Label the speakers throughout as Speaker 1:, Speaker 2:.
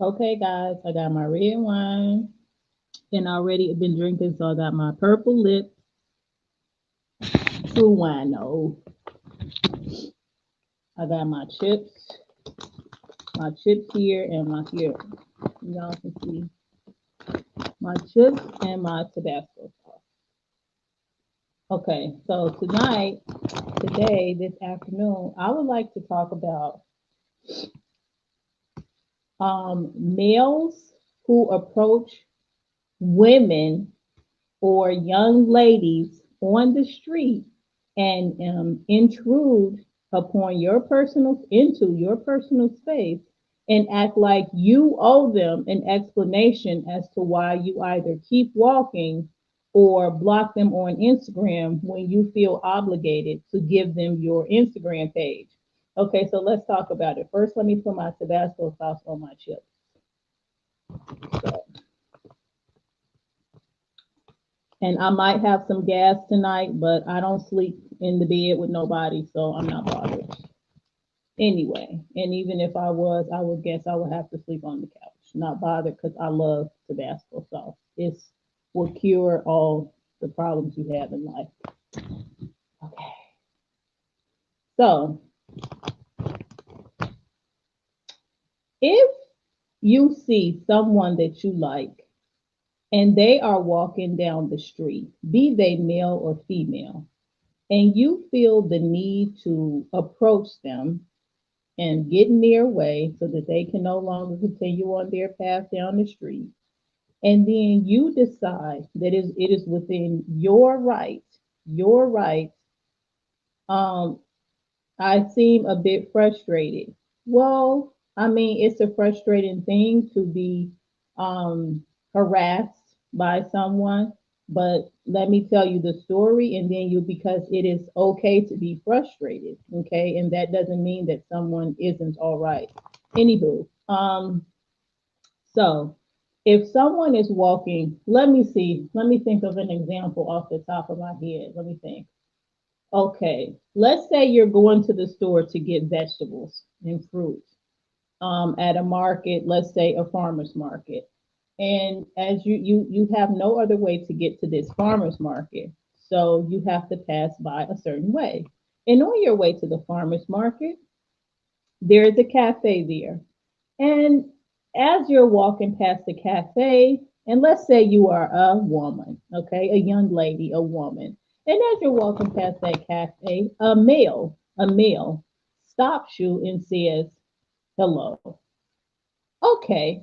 Speaker 1: Okay, guys, I got my red wine and already been drinking, so I got my purple lip, true wine. No, I got my chips here and my here. Y'all can see my chips and my Tabasco sauce. Okay, so today, this afternoon, I would like to talk about males who approach women or young ladies on the street and intrude upon your personal into your personal space and act like you owe them an explanation as to why you either keep walking or block them on Instagram when you feel obligated to give them your Instagram page. Okay, so let's talk about it. First, let me put my Tabasco sauce on my chips. So, and I might have some gas tonight, but I don't sleep in the bed with nobody, so I'm not bothered. Anyway, and even if I was, I would guess I would have to sleep on the couch. Not bothered because I love Tabasco sauce. It's will cure all the problems you have in life. Okay. So if you see someone that you like and they are walking down the street, be they male or female, and you feel the need to approach them and get in their way so that they can no longer continue on their path down the street. And then you decide that it is within your right. Um, I seem a bit frustrated. Well, I mean, it's a frustrating thing to be harassed by someone, but let me tell you the story, and then you, because it is okay to be frustrated, okay, and that doesn't mean that someone isn't all right. Anywho, so if someone is walking, let me think of an example off the top of my head. Let me think. Okay, let's say you're going to the store to get vegetables and fruit at a market, let's say a farmer's market. And as you have no other way to get to this farmer's market, so you have to pass by a certain way. And on your way to the farmer's market, there's a cafe there. And as you're walking past the cafe, and let's say you are a woman, okay, a young lady, a woman, and as you're walking past that cafe, a male stops you and says, hello. Okay,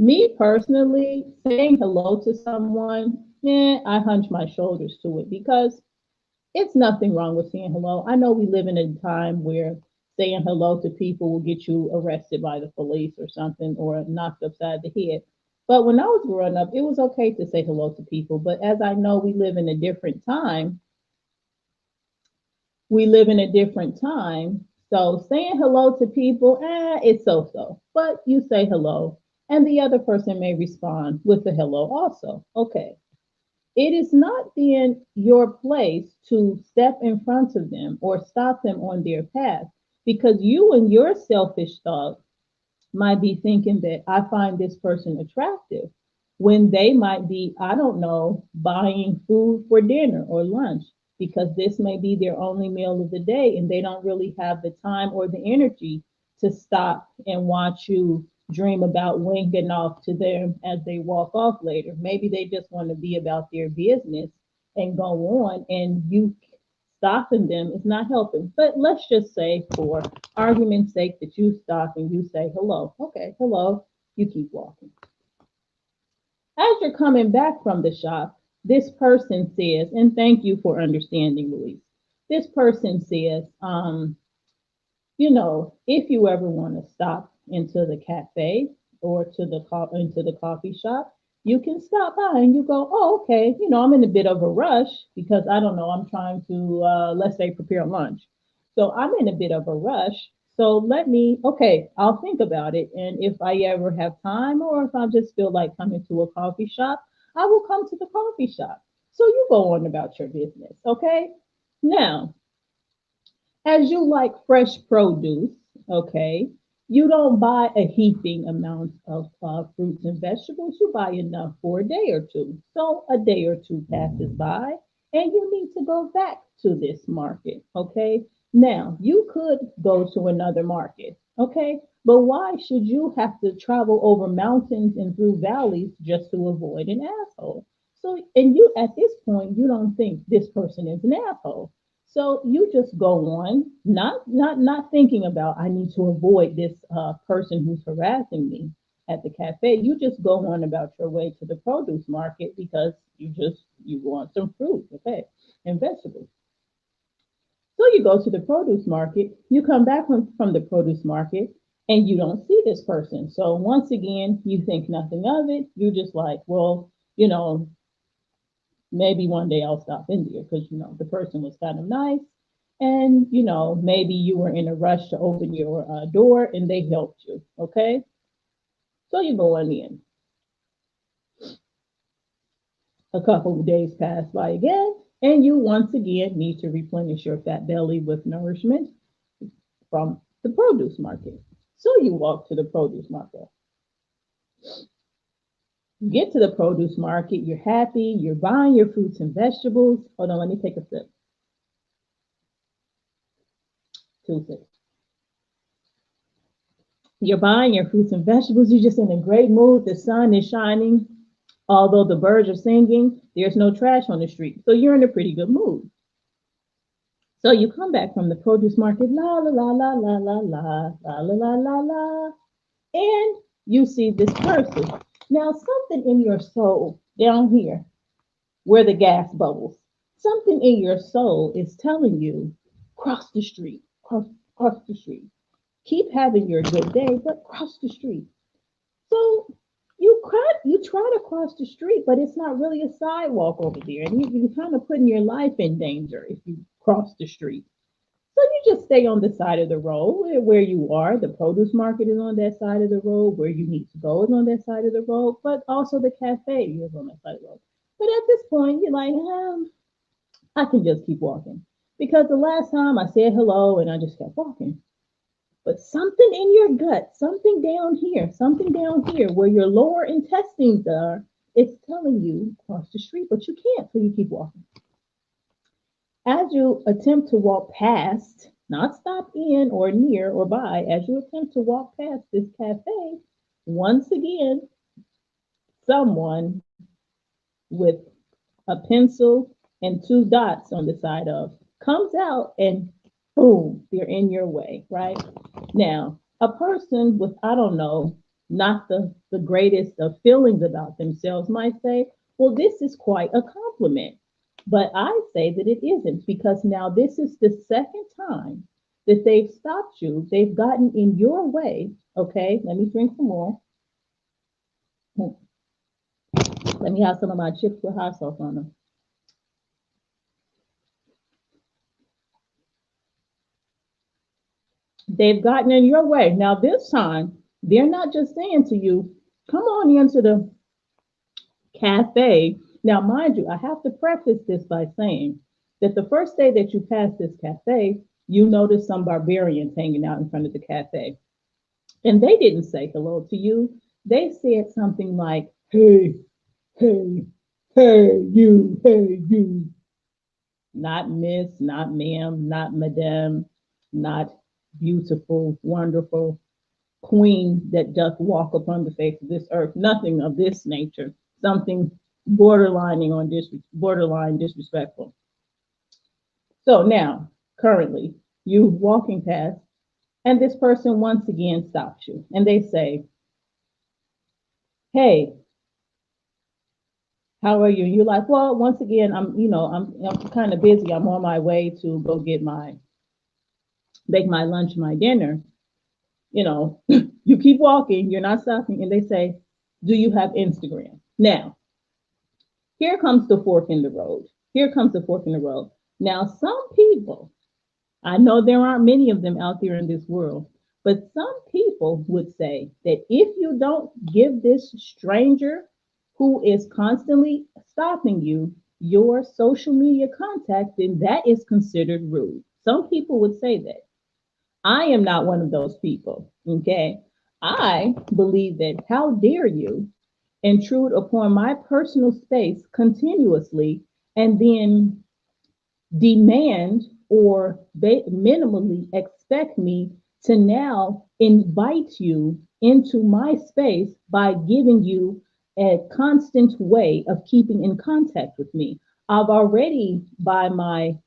Speaker 1: me personally, saying hello to someone, I hunch my shoulders to it because it's nothing wrong with saying hello. I know we live in a time where saying hello to people will get you arrested by the police or something or knocked upside the head. But when I was growing up, it was okay to say hello to people. But as I know we live in a different time, we live in a different time. So saying hello to people, it's so so. But you say hello, and the other person may respond with a hello also. Okay. It is not then your place to step in front of them or stop them on their path because you and your selfish thought might be thinking that I find this person attractive when they might be, I don't know, buying food for dinner or lunch because this may be their only meal of the day and they don't really have the time or the energy to stop and watch you dream about winking off to them as they walk off later. Maybe they just want to be about their business and go on, and you stopping them is not helping. But let's just say, for argument's sake, that you stop and you say hello. Okay, hello. You keep walking. As you're coming back from the shop, this person says, and thank you for understanding, Luis. This person says, if you ever want to stop into the cafe or into the coffee shop, you can stop by and you go, oh, okay, I'm in a bit of a rush because I don't know, I'm trying to, let's say, prepare lunch. So I'm in a bit of a rush. So okay, I'll think about it. And if I ever have time or if I just feel like coming to a coffee shop, I will come to the coffee shop. So you go on about your business, okay? Now, as you like fresh produce, okay, You don't buy a heaping amount of fruits and vegetables. You buy enough for a day or two. So a day or two passes by, and you need to go back to this market. Okay. Now, you could go to another market. Okay. But why should you have to travel over mountains and through valleys just to avoid an asshole? So, and you at this point, you don't think this person is an asshole. So you just go on, not thinking about I need to avoid this person who's harassing me at the cafe. You just go on about your way to the produce market because you want some fruit, okay, and vegetables. So you go to the produce market. You come back from the produce market and you don't see this person. So once again, you think nothing of it. You just like, well, maybe one day I'll stop in there because the person was kind of nice, and maybe you were in a rush to open your door and they helped you. Okay, so you go on in. A couple of days pass by again, and you once again need to replenish your fat belly with nourishment from the produce market. So you walk to the produce market. You get to the produce market, you're happy, you're buying your fruits and vegetables. Hold on, let me take a sip. 2 sips. You're buying your fruits and vegetables. You're just in a great mood. The sun is shining. Although the birds are singing, there's no trash on the street. So you're in a pretty good mood. So you come back from the produce market, la la la la la la la la la la la la, and you see this person. Now something in your soul down here, where the gas bubbles, something in your soul is telling you, cross the street, cross the street. Keep having your good day, but cross the street. So you try to cross the street, but it's not really a sidewalk over there, and you're kind of putting your life in danger if you cross the street. So you just stay on the side of the road where you are. The produce market is on that side of the road. Where you need to go is on that side of the road, but also the cafe is on that side of the road. But at this point, you're like, I can just keep walking because the last time I said hello and I just kept walking. But something in your gut, something down here where your lower intestines are, it's telling you cross the street, but you can't, so you keep walking. As you attempt to walk past, not stop in or near or by, as you attempt to walk past this cafe, once again, someone with a pencil and two dots on the side of comes out and boom, they're in your way, right? Now, a person with, I don't know, not the greatest of feelings about themselves might say, well, this is quite a compliment. But I say that it isn't because now this is the second time that they've stopped you. They've gotten in your way. Okay, let me drink some more. Let me have some of my chips with hot sauce on them. They've gotten in your way. Now, this time, they're not just saying to you, come on into the cafe. Now, mind you, I have to preface this by saying that the first day that you pass this cafe, you notice some barbarians hanging out in front of the cafe. And they didn't say hello to you. They said something like, hey, hey, hey, you. Not miss, not ma'am, not madame, not beautiful, wonderful queen that doth walk upon the face of this earth. Nothing of this nature. Something borderline disrespectful. So now, currently, you walking past, and this person once again stops you, and they say, "Hey, how are you?" And you're like, "Well, once again, I'm kind of busy. I'm on my way to go make my lunch, my dinner." You keep walking, you're not stopping, and they say, "Do you have Instagram?" Now, here comes the fork in the road. Here comes the fork in the road. Now, some people, I know there aren't many of them out there in this world, but some people would say that if you don't give this stranger who is constantly stopping you your social media contact, then that is considered rude. Some people would say that. I am not one of those people. Okay. I believe that how dare you intrude upon my personal space continuously and then demand or minimally expect me to now invite you into my space by giving you a constant way of keeping in contact with me. I've already, by my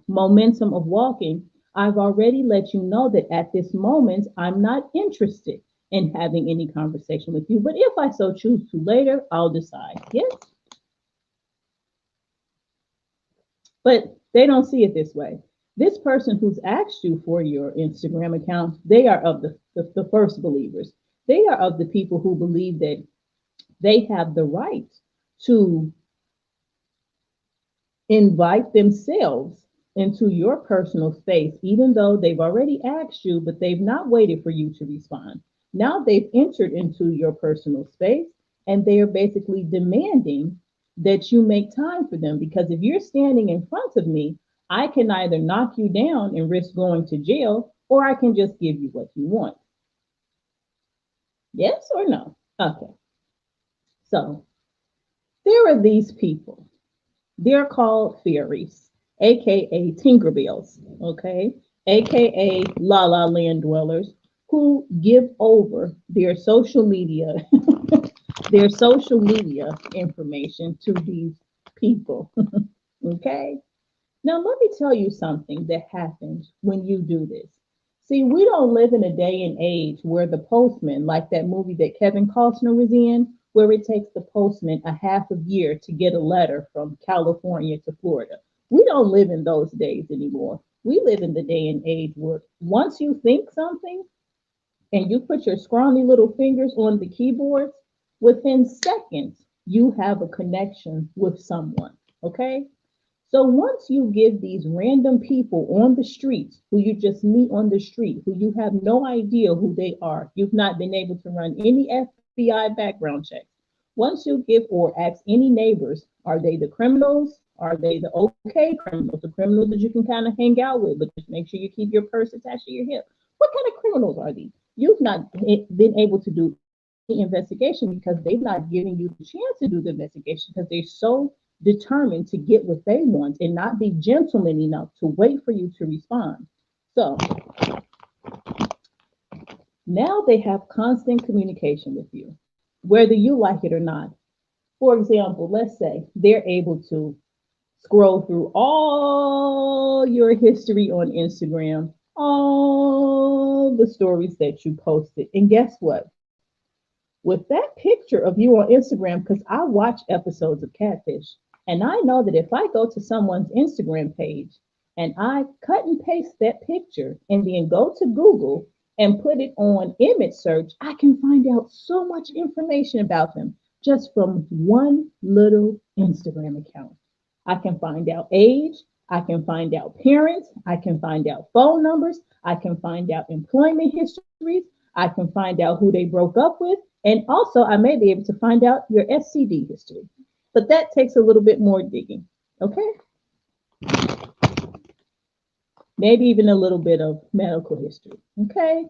Speaker 1: momentum of walking, I've already let you know that at this moment, I'm not interested in having any conversation with you. But if I so choose to later, I'll decide. Yes. But they don't see it this way. This person who's asked you for your Instagram account, they are of the first believers. They are of the people who believe that they have the right to invite themselves into your personal space, even though they've already asked you, but they've not waited for you to respond. Now they've entered into your personal space and they are basically demanding that you make time for them. Because if you're standing in front of me, I can either knock you down and risk going to jail, or I can just give you what you want. Yes or no? Okay. So there are these people. They're called fairies, aka Tinkerbells, okay, aka La La Land dwellers, who give over their social media, their social media information to these people. Okay. Now let me tell you something that happens when you do this. See, we don't live in a day and age where the postman, like that movie that Kevin Costner was in, where it takes the postman a half a year to get a letter from California to Florida. We don't live in those days anymore. We live in the day and age where once you think something and you put your scrawny little fingers on the keyboards, within seconds, you have a connection with someone. Okay? So once you give these random people on the streets who you just meet on the street, who you have no idea who they are, you've not been able to run any FBI background checks. Once you give or ask any neighbors, are they the criminals? Are they the okay criminals? The criminals that you can kind of hang out with, but just make sure you keep your purse attached to your hip. What kind of criminals are these? You've not been able to do the investigation because they've not given you the chance to do the investigation because they're so determined to get what they want and not be gentleman enough to wait for you to respond. So now they have constant communication with you, whether you like it or not. For example, let's say they're able to scroll through all your history on Instagram, all the stories that you posted. And guess what? With that picture of you on Instagram, because I watch episodes of Catfish, and I know that if I go to someone's Instagram page and I cut and paste that picture and then go to Google and put it on image search, I can find out so much information about them just from one little Instagram account. I can find out age, I can find out parents, I can find out phone numbers, I can find out employment histories, I can find out who they broke up with, and also I may be able to find out your SCD history. But that takes a little bit more digging, okay? Maybe even a little bit of medical history, okay?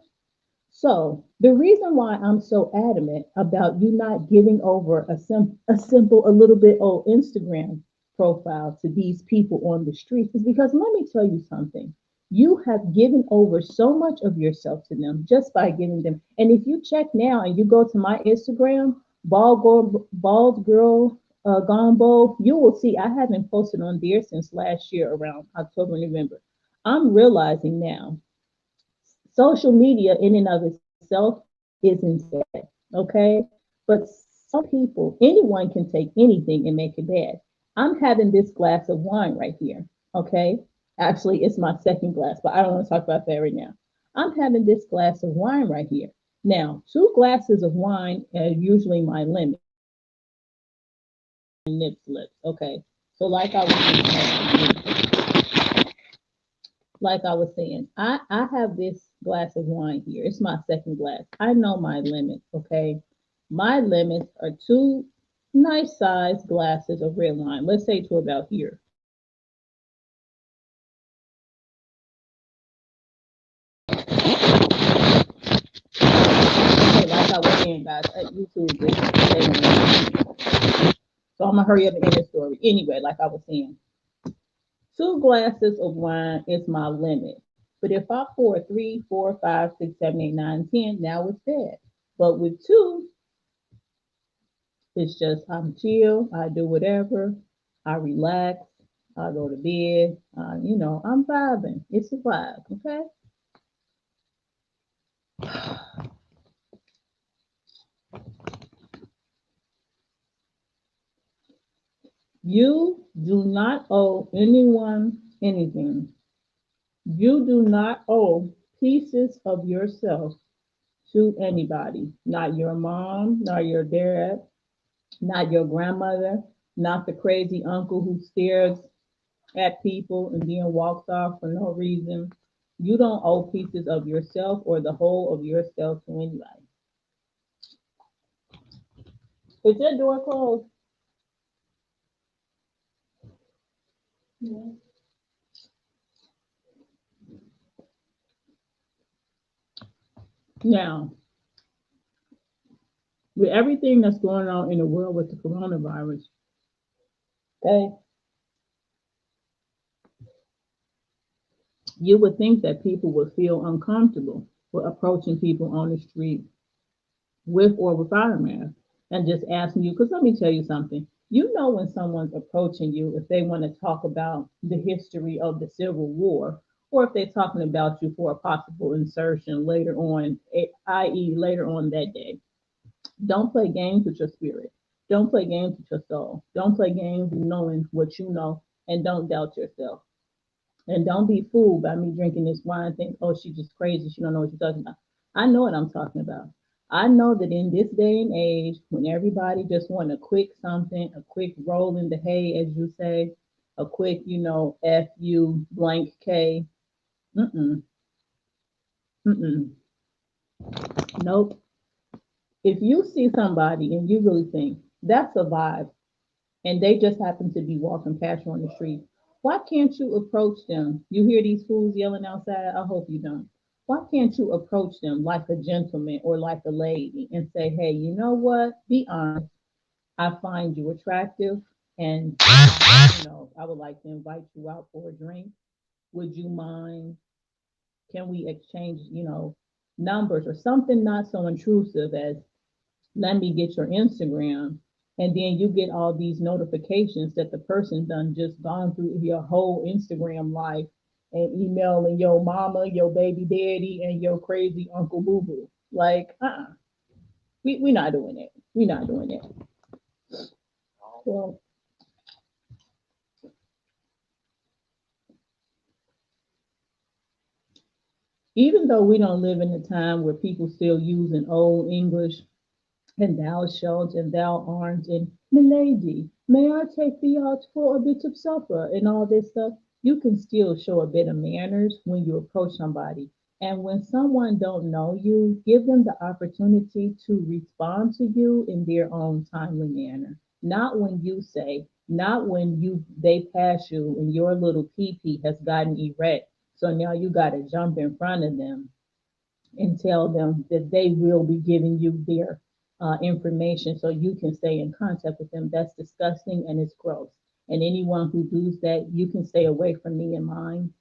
Speaker 1: So the reason why I'm so adamant about you not giving over a simple, a little bit old Instagram profile to these people on the streets is because let me tell you something. You have given over so much of yourself to them just by giving them. And if you check now and you go to my Instagram, bald girl Gombo, you will see I haven't posted on there since last year around October, November. I'm realizing now social media in and of itself isn't bad, okay? But some people, anyone can take anything and make it bad. I'm having this glass of wine right here, okay? Actually, it's my second glass, but I don't want to talk about that right now. I'm having this glass of wine right here. Now, two glasses of wine are usually my limit. Nip slips, okay? So, like I was saying, I have this glass of wine here. It's my second glass. I know my limits, okay? My limits are two nice sized glasses of red wine. Let's say to about here. I was saying, guys, YouTube is taking me. So I'm gonna hurry up and end the story. Anyway, like I was saying, 2 glasses of wine is my limit. But if I pour three, four, five, six, seven, eight, nine, 10, now it's bad. But with two, it's just I'm chill, I do whatever, I relax, I go to bed, I'm vibing. It's a vibe, okay? You do not owe anyone anything. You do not owe pieces of yourself to anybody. Not your mom, not your dad, not your grandmother, not the crazy uncle who stares at people and then walks off for no reason. You don't owe pieces of yourself or the whole of yourself to anybody. Is that door closed? Yeah. Now, with everything that's going on in the world with the coronavirus, okay, you would think that people would feel uncomfortable with approaching people on the street with or without a mask and just asking you. Because let me tell you something. You know when someone's approaching you if they want to talk about the history of the Civil War, or if they're talking about you for a possible insertion later on, i.e., later on that day. Don't play games with your spirit. Don't play games with your soul. Don't play games with knowing what you know, and don't doubt yourself. And don't be fooled by me drinking this wine and think, oh, she's just crazy. She don't know what she's talking about. I know what I'm talking about. I know that in this day and age, when everybody just want a quick something, a quick roll in the hay, as you say, a quick, F-U blank K. Mm-mm, mm-mm. Nope. If you see somebody and you really think that's a vibe, and they just happen to be walking past you on the street, why can't you approach them? You hear these fools yelling outside? I hope you don't. Why can't you approach them like a gentleman or like a lady and say, hey, you know what? Be honest. I find you attractive and I would like to invite you out for a drink. Would you mind? Can we exchange, numbers or something not so intrusive as let me get your Instagram, and then you get all these notifications that the person done just gone through your whole Instagram life and emailing your mama, your baby daddy, and your crazy uncle boo boo. Like, we not doing it. We not doing it. Well, even though we don't live in a time where people still using old English and thou shalt and thou art and milady, may I take thee out for a bit of supper and all this stuff, you can still show a bit of manners when you approach somebody. And when someone don't know you, give them the opportunity to respond to you in their own timely manner. Not when you say, not when they pass you and your little pee pee has gotten erect. So now you gotta jump in front of them and tell them that they will be giving you their information so you can stay in contact with them. That's disgusting and it's gross. And anyone who does that, you can stay away from me and mine.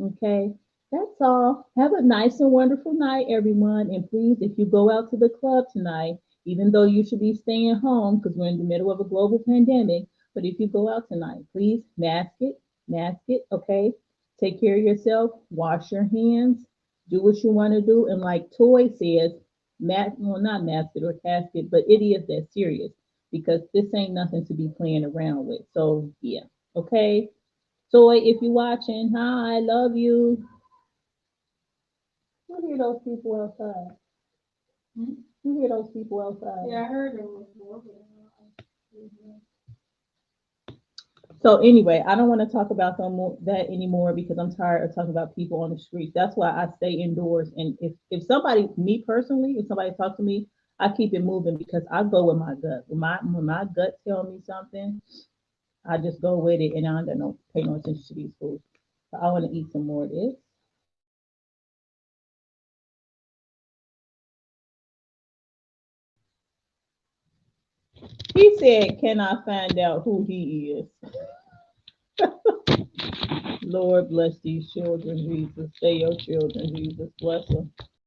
Speaker 1: Okay, that's all. Have a nice and wonderful night, everyone. And please, if you go out to the club tonight, even though you should be staying home because we're in the middle of a global pandemic, but if you go out tonight, please mask it, okay? Take care of yourself, wash your hands, do what you want to do. And like Toy says, well, not mask it or casket, but it is that serious because this ain't nothing to be playing around with. So, yeah, okay? Toy, if you're watching, hi, love you. You hear those people outside? Hmm? You hear those people outside? Yeah, I heard them before. So anyway, I don't want to talk about that anymore because I'm tired of talking about people on the streets. That's why I stay indoors. And if somebody, me personally, if somebody talks to me, I keep it moving because I go with my gut. When my gut tell me something, I just go with it, and I don't pay no attention to these fools. So I want to eat some more of this. He said, "Can I find out who he is?" Lord bless these children, Jesus. Stay your children, Jesus. Bless them.